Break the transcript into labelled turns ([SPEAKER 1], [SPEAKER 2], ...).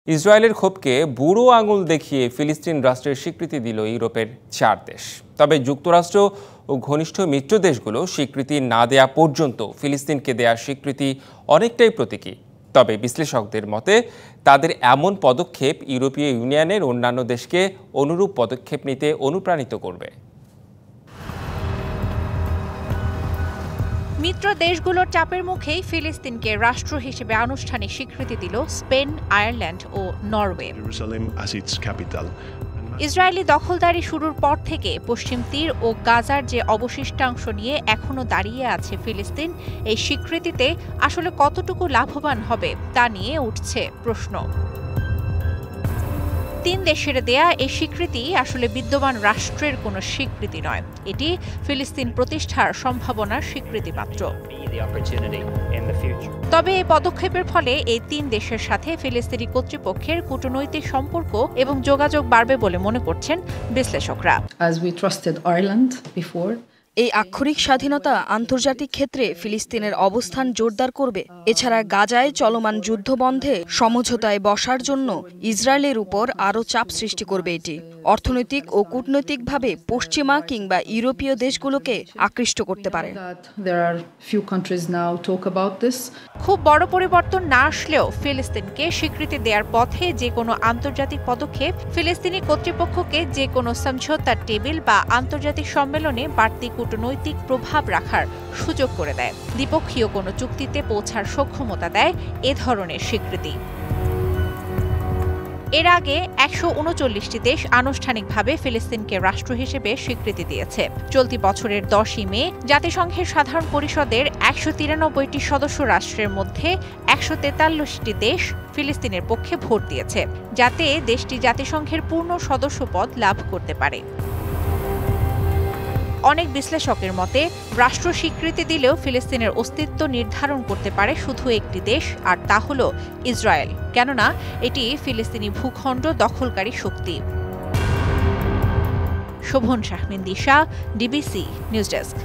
[SPEAKER 1] ইসরায়েলের ক্ষোভকে বুড়ো আঙুল দেখিয়ে ফিলিস্তিন রাষ্ট্রের স্বীকৃতি দিল ইউরোপের 4 দেশ। তবে যুক্তরাষ্ট্র ও ঘনিষ্ঠ মিত্র দেশগুলো স্বীকৃতি না দেয়া পর্যন্ত ফিলিস্তিনকে দেয়া স্বীকৃতি অনেকটাই প্রতীকী। তবে বিশ্লেষকদের মতে তাদের এমন পদক্ষেপ ইউরোপীয় ইউনিয়নের অন্যান্য দেশকে অনুরূপ পদক্ষেপ নিতে অনুপ্রাণিত করবে।
[SPEAKER 2] মিত্র দেশগুলোর চাপের মুখেই ফিলিস্তিনকে রাষ্ট্র হিসেবে আনুষ্ঠানিক স্বীকৃতি দিল স্পেন, আয়ারল্যান্ড ও নরওয়ে। ইসরায়েলি দখলদারি শুরুর পর থেকে পশ্চিম তীর ও গাজার যে অবশিষ্টাংশ নিয়ে এখনো দাঁড়িয়ে আছে ফিলিস্তিন, এই স্বীকৃতিতে আসলে কতটুকু লাভবান হবে তা নিয়ে উঠছে প্রশ্ন। 3 দেশের দেয়া এই স্বীকৃতি আসলে বিদ্যমান রাষ্ট্রের কোনো স্বীকৃতি নয়, এটি ফিলিস্তিন প্রতিষ্ঠার সম্ভাবনার স্বীকৃতি মাত্র। তবে এই পদক্ষেপের ফলে এই 3 দেশের সাথে ফিলিস্তিনি কর্তৃপক্ষের কূটনৈতিক সম্পর্ক এবং যোগাযোগ বাড়বে বলে মনে করছেন বিশ্লেষকরা।
[SPEAKER 3] এই আক্ষরিক স্বাধীনতা আন্তর্জাতিক ক্ষেত্রে ফিলিস্তিনের অবস্থান জোরদার করবে। এছাড়া গাজায় চলমান যুদ্ধ বন্ধে সমঝোতায় বসার জন্য ইসরায়েলের উপর আরও চাপ সৃষ্টি করবে এটি। অর্থনৈতিক ও কূটনৈতিকভাবে পশ্চিমা কিংবা ইউরোপীয় দেশগুলোকে আকৃষ্ট করতে পারে।
[SPEAKER 2] খুব বড় পরিবর্তন না আসলেও ফিলিস্তিনকে স্বীকৃতি দেওয়ার পথে যে কোনো আন্তর্জাতিক পদক্ষেপ ফিলিস্তিনি কর্তৃপক্ষকে যে কোনো সমঝোতার টেবিল বা আন্তর্জাতিক সম্মেলনে বাড়তি কূটনৈতিক প্রভাব রাখার সুযোগ করে দেয়। দ্বিপক্ষীয় কোনো চুক্তিতে পৌঁছার সক্ষমতা দেয় এ ধরনের স্বীকৃতি। এর আগে 139টি দেশ আনুষ্ঠানিকভাবে ফিলিস্তিনকে রাষ্ট্র হিসেবে স্বীকৃতি দিয়েছে। চলতি বছরের 10ই মে জাতিসংঘের সাধারণ পরিষদের 193টি সদস্য রাষ্ট্রের মধ্যে 143টি দেশ ফিলিস্তিনের পক্ষে ভোট দিয়েছে, যাতে দেশটি জাতিসংঘের পূর্ণ সদস্যপদ লাভ করতে পারে। অনেক বিশ্লেষকের মতে রাষ্ট্র স্বীকৃতি দিলেও ফিলিস্তিনের অস্তিত্ব নির্ধারণ করতে পারে শুধু একটি দেশ, আর তা হলো ইসরায়েল, কেননা এটি ফিলিস্তিনি ভূখণ্ড দখলকারী শক্তি। শোভন শাহমিন দিশা, ডিবিসি নিউজ ডেস্ক।